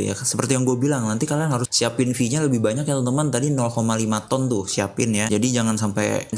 Ya, seperti yang gue bilang, nanti kalian harus siapin fee-nya lebih banyak ya teman-teman. Tadi 0,5 ton tuh siapin ya. Jadi jangan sampai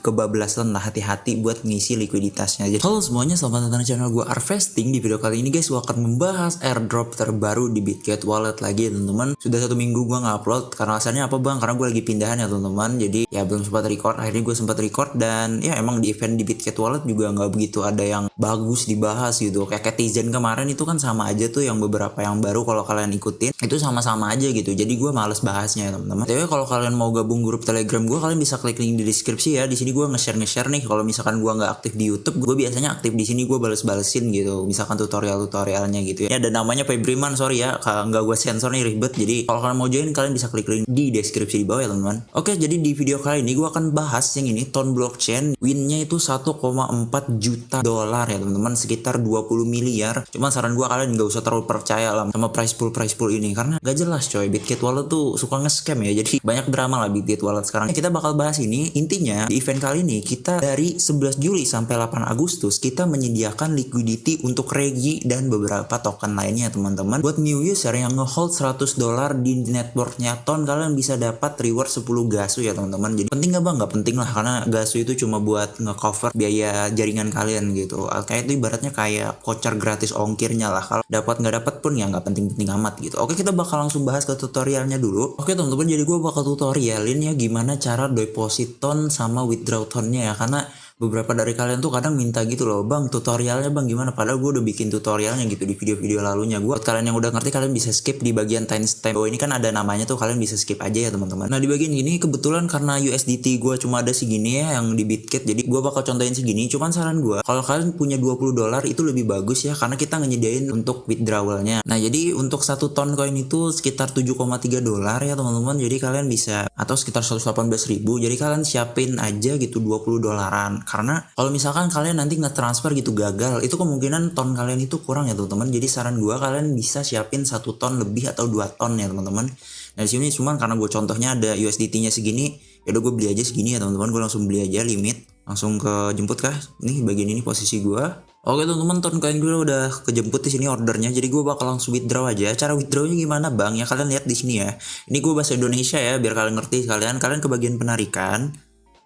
kebablasan lah, hati-hati buat ngisi likuiditasnya. Jadi halo semuanya, selamat datang di channel gue Harvesting. Di video kali ini guys, gue akan membahas airdrop terbaru di Bitget Wallet lagi ya teman-teman. Sudah 1 minggu gue nggak upload karena alasannya apa bang? Karena gue lagi pindahan ya teman-teman. Jadi ya belum sempat record. Akhirnya gue sempat record dan ya emang di event di Bitget Wallet juga nggak begitu ada yang bagus dibahas gitu. Kayak Tizen kemarin itu kan sama aja tuh, yang beberapa yang baru kalau kalian ikutin itu sama-sama aja gitu. Jadi gue males bahasnya ya teman-teman. Tapi kalau kalian mau gabung grup Telegram gue, kalian bisa klik link di deskripsi ya. Di sini gue nge-share nih. Kalau misalkan gue nggak aktif di YouTube, gue biasanya aktif di sini, gue bales-balesin gitu. Misalkan tutorialnya gitu ya. Ini ada namanya Febriman, sorry ya, nggak gue sensor nih, ribet. Jadi kalau kalian mau join, kalian bisa klik link di deskripsi di bawah ya teman-teman. Oke, jadi di video kali ini gue akan bahas yang ini, Ton Blockchain. Winnya itu 1,4 juta dolar ya teman-teman, sekitar 20 miliar. Cuma saran gue kalian nggak usah terlalu percaya lah sama price pool ini karena gak jelas coy. Bitget Wallet tuh suka nge-scam ya, jadi banyak drama lah Bitget Wallet sekarang. Kita bakal bahas ini. Intinya di event kali ini kita dari 11 Juli sampai 8 Agustus kita menyediakan liquidity untuk Regi dan beberapa token lainnya teman-teman. Buat new user yang ngehold 100 dolar di networknya Ton, kalian bisa dapat reward 10 gasu ya teman-teman. Jadi penting gak bang? Gak penting lah, karena gasu itu cuma buat nge-cover biaya jaringan kalian gitu. Kayak itu ibaratnya kayak voucher gratis ongkirnya lah. Kalau dapat nggak dapat pun ya nggak penting-penting amat gitu. Oke, kita bakal langsung bahas ke tutorialnya dulu. Oke teman-teman, jadi gue bakal tutorialin ya gimana cara deposit Ton sama withdraw Tonnya ya, karena beberapa dari kalian tuh kadang minta gitu loh, bang tutorialnya bang gimana, padahal gue udah bikin tutorialnya gitu di video-video lalunya. Buat kalian yang udah ngerti, kalian bisa skip di bagian timestamp. Oh ini kan ada namanya tuh, kalian bisa skip aja ya teman-teman. Nah di bagian ini kebetulan karena USDT gue cuma ada segini ya yang di Bitget, jadi gue bakal contohin segini. Cuman saran gue, kalau kalian punya 20 dolar itu lebih bagus ya, karena kita nyediain untuk withdrawalnya. Nah jadi untuk 1 ton koin itu sekitar 7,3 dolar ya teman-teman. Jadi kalian bisa, atau sekitar 118.000. Jadi kalian siapin aja gitu 20 dolaran. Karena kalau misalkan kalian nanti nge-transfer gitu gagal, itu kemungkinan ton kalian itu kurang ya teman-teman. Jadi saran gue, kalian bisa siapin 1 ton lebih atau 2 ton ya teman-teman. Nah di sini cuman karena gue contohnya ada USDT-nya segini, ya udah gue beli aja segini ya teman-teman. Gue langsung beli aja limit, langsung ke jemput kah? Nih bagian ini posisi gue. Oke teman-teman, ton koin gue udah kejemput di sini ordernya. Jadi gue bakal langsung withdraw aja. Cara withdrawnya gimana bang? Ya kalian lihat di sini ya. Ini gue bahasa Indonesia ya biar kalian ngerti sekalian. Kalian ke bagian penarikan.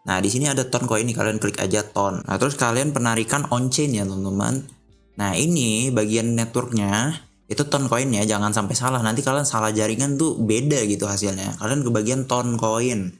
Nah di sini ada ton koin ini, kalian klik aja ton. Nah terus kalian penarikan on chain ya teman-teman. Nah ini bagian networknya itu ton koin ya, jangan sampai salah. Nanti kalian salah jaringan tuh beda gitu hasilnya. Kalian ke bagian ton koin.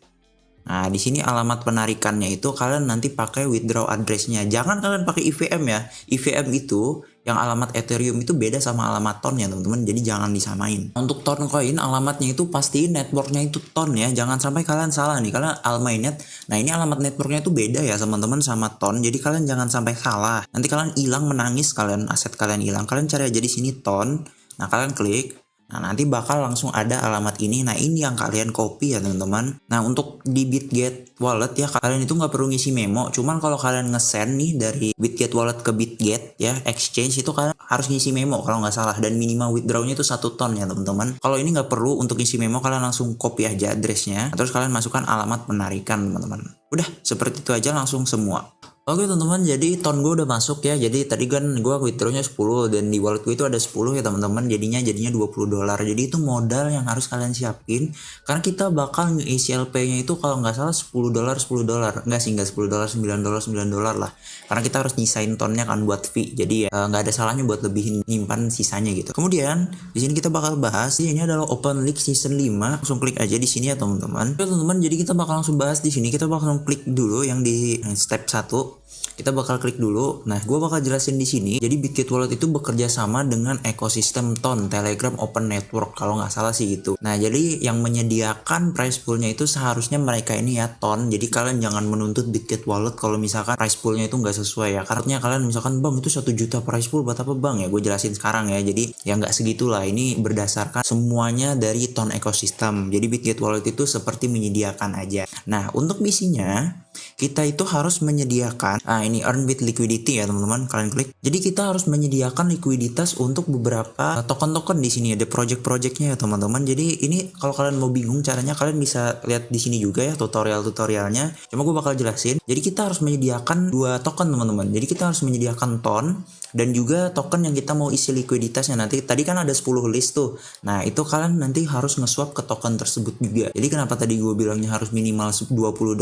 Nah di sini alamat penarikannya itu kalian nanti pakai withdraw address-nya. Jangan kalian pakai IVM ya. IVM itu yang alamat Ethereum itu beda sama alamat Ton ya teman-teman. Jadi jangan disamain. Untuk Ton Coin alamatnya itu pastiin networknya itu Ton ya. Jangan sampai kalian salah nih, karena Almainet. Nah ini alamat networknya itu beda ya teman-teman sama Ton. Jadi kalian jangan sampai salah. Nanti kalian hilang, menangis kalian, aset kalian hilang. Kalian cari aja di sini Ton. Nah kalian klik. Nah nanti bakal langsung ada alamat ini. Nah ini yang kalian copy ya teman-teman. Nah untuk di Bitget Wallet ya, kalian itu nggak perlu ngisi memo. Cuman kalau kalian nge-send nih dari Bitget Wallet ke Bitget ya, exchange itu kalian harus ngisi memo kalau nggak salah. Dan minimal withdrawnya itu 1 ton ya teman-teman. Kalau ini nggak perlu untuk ngisi memo, kalian langsung copy aja addressnya. Terus kalian masukkan alamat penarikan teman-teman. Udah seperti itu aja langsung semua. Oke teman-teman, jadi ton gue udah masuk ya. Jadi tadi kan gue withdrawnya 10 dan di wallet gue itu ada 10 ya teman-teman. Jadinya 20 dolar. Jadi itu modal yang harus kalian siapin, karena kita bakal nge-isi LP-nya itu kalau nggak salah 10 dolar 10 dolar. Enggak sih, nggak 10 dolar, 9 dolar 9 dolar lah. Karena kita harus nyisain tonnya kan buat fee. Jadi ya nggak ada salahnya buat lebih nyimpan sisanya gitu. Kemudian di sini kita bakal bahas, ini adalah Open League season 5. Langsung klik aja di sini ya teman-teman. Oke teman-teman, jadi kita bakal langsung bahas di sini. Kita bakal klik dulu yang di step 1. Kita bakal klik dulu. Nah, gue bakal jelasin di sini. Jadi Bitget Wallet itu bekerja sama dengan ekosistem Ton, Telegram Open Network kalau nggak salah sih gitu. Nah, jadi yang menyediakan price poolnya itu seharusnya mereka ini ya Ton. Jadi kalian jangan menuntut Bitget Wallet kalau misalkan price poolnya itu nggak sesuai ya. Karena kalian misalkan bang itu 1 juta price pool buat apa bang ya? Gue jelasin sekarang ya. Jadi ya nggak segitulah. Ini berdasarkan semuanya dari Ton ekosistem. Jadi Bitget Wallet itu seperti menyediakan aja. Nah, untuk misinya kita itu harus menyediakan, ini earn with liquidity ya teman-teman, kalian klik. Jadi kita harus menyediakan likuiditas untuk beberapa token-token di sini, ada project-projectnya ya teman-teman. Jadi ini kalau kalian mau bingung caranya, kalian bisa lihat di sini juga ya tutorial-tutorialnya. Cuma gue bakal jelasin. Jadi kita harus menyediakan 2 token teman-teman. Jadi kita harus menyediakan Ton dan juga token yang kita mau isi likuiditasnya. Nanti tadi kan ada 10 list tuh. Nah itu kalian nanti harus nge-swap ke token tersebut juga. Jadi kenapa tadi gue bilangnya harus minimal $20?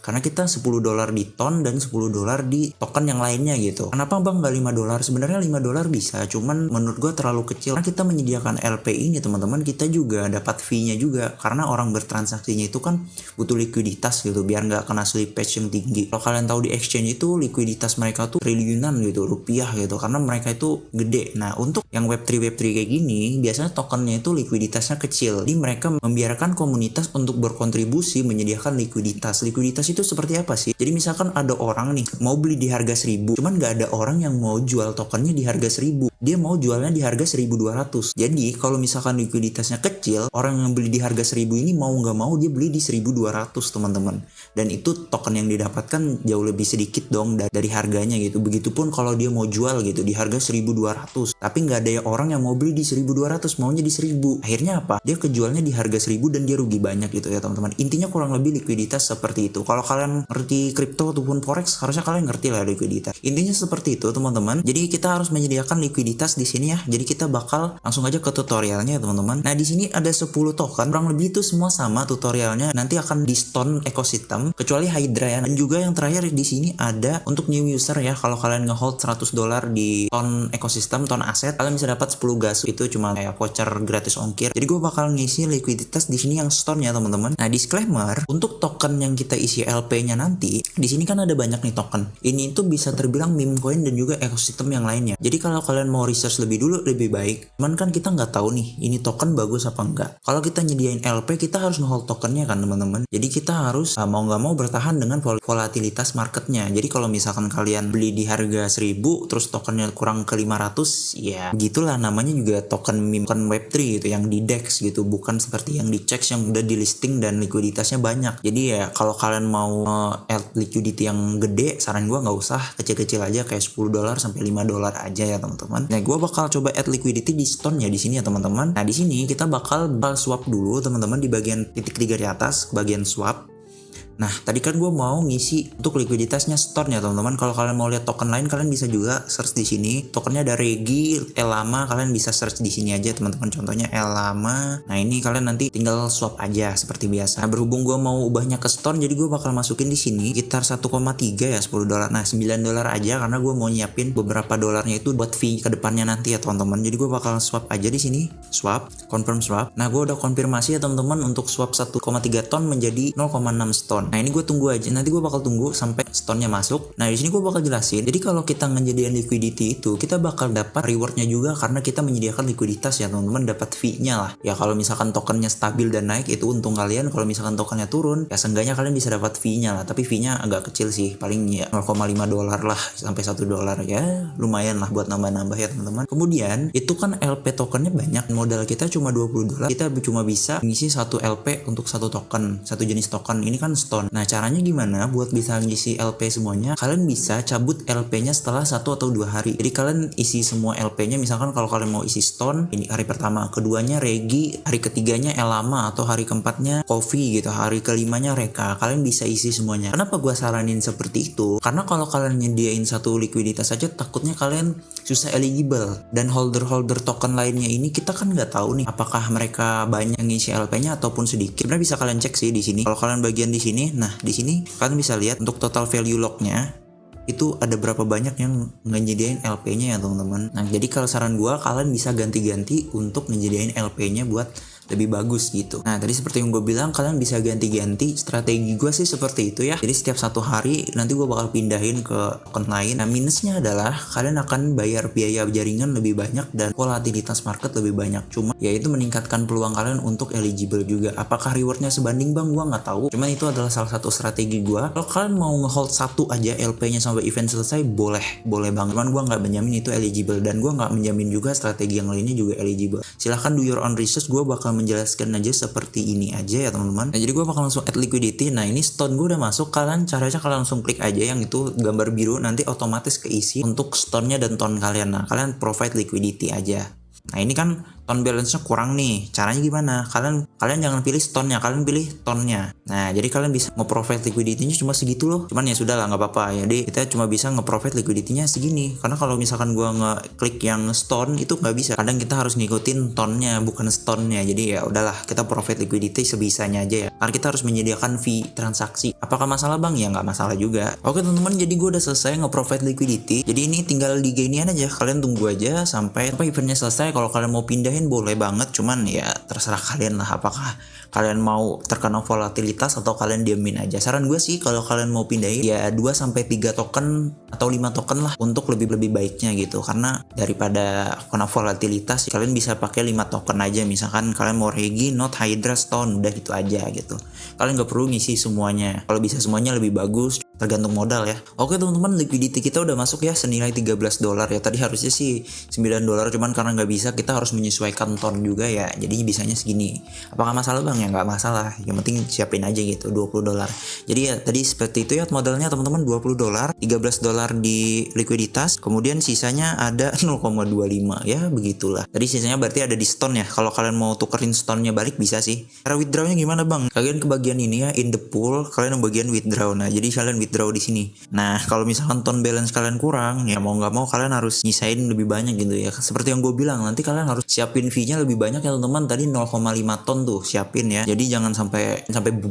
Karena kita $10 di ton dan $10 di token yang lainnya gitu. Kenapa bang nggak $5? Sebenarnya $5 bisa, cuman menurut gue terlalu kecil. Karena kita menyediakan LP ini teman-teman, kita juga dapat fee-nya juga. Karena orang bertransaksinya itu kan butuh likuiditas gitu, biar nggak kena slippage yang tinggi. Kalau kalian tahu di exchange itu likuiditas mereka tuh triliunan gitu rupiah gitu, karena mereka itu gede. Nah untuk yang Web3 kayak gini biasanya tokennya itu likuiditasnya kecil, jadi mereka membiarkan komunitas untuk berkontribusi menyediakan likuiditas. Likuiditas itu seperti apa sih? Jadi misalkan ada orang nih mau beli di harga 1000, cuman nggak ada orang yang mau jual tokennya di harga 1000, dia mau jualnya di harga 1200. Jadi kalau misalkan likuiditasnya kecil, orang yang beli di harga 1000 ini mau nggak mau dia beli di 1200 teman-teman, dan itu token yang didapatkan jauh lebih sedikit dong dari harganya gitu. Begitupun kalau dia mau jual gitu di harga 1200, tapi nggak ada orang yang mau beli di 1200, maunya di 1000. Akhirnya apa? Dia kejualnya di harga 1000 dan dia rugi banyak gitu ya teman-teman. Intinya kurang lebih likuiditas seperti itu. Kalau kalian ngerti kripto ataupun forex, harusnya kalian ngerti lah likuiditas. Intinya seperti itu teman-teman. Jadi kita harus menyediakan likuiditas di sini ya. Jadi kita bakal langsung aja ke tutorialnya ya teman-teman. Nah di sini ada 10 token, kurang lebih itu semua sama tutorialnya. Nanti akan di stone ekosistem kecuali Hydra ya. Dan juga yang terakhir di sini ada untuk new user ya. Kalau kalian ngehold $100 di ton ekosistem, ton aset, kalian bisa dapat 10 gas. Itu cuma kayak voucher gratis ongkir. Jadi gue bakal ngisi likuiditas di sini yang stone ya teman-teman. Nah disclaimer, untuk token yang kita isi LP-nya nanti, di sini kan ada banyak nih token. Ini itu bisa terbilang meme coin dan juga ekosistem yang lainnya. Jadi kalau kalian mau research lebih dulu lebih baik. Cuman kan kita nggak tahu nih ini token bagus apa enggak. Kalau kita nyediain LP, kita harus ngehold tokennya kan teman-teman. Jadi kita harus mau nggak mau bertahan dengan volatilitas marketnya. Jadi kalau misalkan kalian beli di harga 1000 terus tokennya kurang ke 500, ya begitulah, namanya juga token meme, token Web3 gitu yang di DEX gitu, bukan seperti yang di CEX yang udah di listing dan likuiditasnya banyak. Jadi ya kalau kalian mau add liquidity yang gede, saran gue nggak usah, kecil-kecil aja kayak $10 sampai $5 aja ya teman-teman. Nah gue bakal coba add liquidity di stone ya di sini ya teman-teman. Nah di sini kita bakal swap dulu teman-teman di bagian titik 3 di atas, bagian swap. Nah, tadi kan gue mau ngisi untuk likuiditasnya store-nya teman-teman. Kalau kalian mau lihat token lain, kalian bisa juga search di sini. Tokennya ada Regi, Elama, kalian bisa search di sini aja teman-teman. Contohnya Elama. Nah, ini kalian nanti tinggal swap aja seperti biasa. Nah, berhubung gue mau ubahnya ke store, jadi gue bakal masukin di sini sekitar 1,3 ya, $10. Nah, $9 aja karena gue mau nyiapin beberapa dolarnya itu buat fee ke depannya nanti ya teman-teman. Jadi gue bakal swap aja di sini. Swap, confirm swap. Nah, gue udah konfirmasi ya teman-teman untuk swap 1,3 ton menjadi 0,6 stone. Nah ini gue tunggu aja, nanti gue bakal tunggu sampai stone-nya masuk. Nah di sini gue bakal jelasin. Jadi kalau kita ngejadiin liquidity itu, kita bakal dapat rewardnya juga karena kita menyediakan likuiditas ya teman-teman, dapat fee-nya lah. Ya kalau misalkan tokennya stabil dan naik itu untung kalian. Kalau misalkan tokennya turun, ya seenggaknya kalian bisa dapat fee-nya lah. Tapi fee-nya agak kecil sih, paling ya $0,5 lah sampai $1 ya, lumayan lah buat nambah-nambah ya teman-teman. Kemudian itu kan LP tokennya banyak, modal kita cuma $20, kita cuma bisa ngisi satu LP untuk satu token, satu jenis token. Ini kan stone. Nah caranya gimana buat bisa ngisi LP semuanya? Kalian bisa cabut LP-nya setelah 1 atau 2 hari. Jadi kalian isi semua LP-nya, misalkan kalau kalian mau isi stone, ini hari pertama, keduanya Regi, hari ketiganya Elama, atau hari keempatnya Coffee gitu, hari kelimanya Reka. Kalian bisa isi semuanya. Kenapa gue saranin seperti itu? Karena kalau kalian nyediain satu likuiditas saja, takutnya kalian susah eligible. Dan holder-holder token lainnya ini kita kan nggak tahu nih apakah mereka banyak ngisi LP-nya ataupun sedikit. Sebenarnya bisa kalian cek sih di sini. Kalau kalian bagian di sini, nah di sini kalian bisa lihat untuk total value lock-nya itu ada berapa banyak yang ngejadiin LP-nya ya teman-teman. Nah jadi kalau saran gue, kalian bisa ganti-ganti untuk ngejadiin LP-nya buat lebih bagus gitu. Nah tadi seperti yang gue bilang, kalian bisa ganti-ganti. Strategi gue sih seperti itu ya. Jadi setiap 1 hari nanti gue bakal pindahin ke token lain. Nah minusnya adalah kalian akan bayar biaya jaringan lebih banyak dan volatilitas market lebih banyak. Cuma ya itu meningkatkan peluang kalian untuk eligible juga. Apakah rewardnya sebanding bang? Gue nggak tahu. Cuman itu adalah salah satu strategi gue. Kalau kalian mau ngehold satu aja LP-nya sampai event selesai, boleh banget. Cuman gue nggak menjamin itu eligible, dan gue nggak menjamin juga strategi yang lainnya juga eligible. Silahkan do your own research. Gue bakal menjelaskan aja seperti ini aja ya teman-teman. Nah jadi gue bakal langsung add liquidity. Nah ini stone gue udah masuk. Caranya kalian langsung klik aja yang itu gambar biru, nanti otomatis keisi untuk stone-nya dan ton kalian. Nah kalian provide liquidity aja. Nah ini kan ton balance-nya kurang nih. Caranya gimana? Kalian jangan pilih stone-nya, kalian pilih tonnya. Nah, jadi kalian bisa nge-provide liquidity-nya cuma segitu loh. Cuman ya sudah lah, nggak apa-apa. Jadi kita cuma bisa nge-provide liquidity-nya segini. Karena kalau misalkan gua ngeklik yang stone itu nggak bisa. Kadang kita harus ngikutin tonnya, bukan stone-nya. Jadi ya udahlah, kita provide liquidity sebisanya aja ya. Karena kita harus menyediakan fee transaksi. Apakah masalah bang? Ya nggak masalah juga. Oke teman-teman, jadi gue udah selesai nge-provide liquidity. Jadi ini tinggal diginian aja. Kalian tunggu aja sampai eventnya selesai. Kalau kalian mau pindahin boleh banget. Cuman ya terserah kalian lah. Apakah kalian mau terkena volatilitas atau kalian diamin aja. Saran gue sih kalau kalian mau pindahin ya 2-3 token atau 5 token lah untuk lebih baiknya gitu. Karena daripada kena volatilitas kalian bisa pakai 5 token aja. Misalkan kalian mau Regi, Not, Hydra, Stone, udah gitu aja gitu. Kalian nggak perlu ngisi semuanya. Kalau bisa semuanya lebih bagus, tergantung modal ya. Oke teman-teman, liquidity kita udah masuk ya senilai $13 ya. Tadi harusnya sih $9, cuman karena nggak bisa kita harus menyesuaikan ton juga ya. Jadinya bisanya segini. Apakah masalah bang? Ya nggak masalah. Yang penting siapin aja gitu $20. Jadi ya tadi seperti itu ya modalnya teman-teman, $20, $13 di likuiditas, kemudian sisanya ada 0,25 ya begitulah. Tadi sisanya berarti ada di stone ya. Kalau kalian mau tukerin stone-nya balik bisa sih. Cara withdrawnya gimana bang? Kalian ke bagian ini ya, in the pool, kalian ke bagian withdraw. Nah jadi kalian withdraw di sini. Nah kalau misalkan ton balance kalian kurang ya mau nggak mau kalian harus nyisain lebih banyak gitu ya. Seperti yang gue bilang, nanti kalian harus siapin fee-nya lebih banyak ya teman-teman. Tadi 0,5 ton tuh siapin ya. Jadi jangan sampai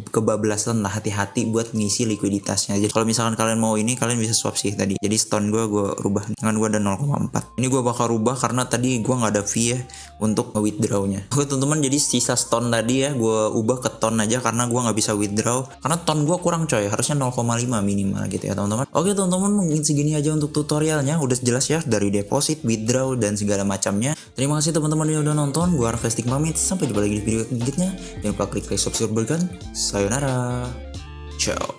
kebablasan lah, hati-hati buat ngisi likuiditasnya. Jadi kalau misalkan kalian mau ini kalian bisa swap sih tadi. Jadi stone gue rubah dengan gue ada 0,4. Ini gue bakal rubah karena tadi gue nggak ada fee ya untuk withdrawnya. Oke teman-teman, jadi sisa stone tadi ya gue ubah ke ton aja karena gue nggak bisa withdraw karena ton gue kurang coy, harusnya 0,5 minimal gitu ya teman-teman. Oke teman-teman, mungkin segini aja untuk tutorialnya. Udah jelas ya dari deposit, withdraw dan segala macamnya. Terima kasih teman-teman yang udah nonton. Gue Harvesting pamit, sampai jumpa lagi di video selanjutnya. Jangan lupa klik subscribe button. Sayonara, ciao.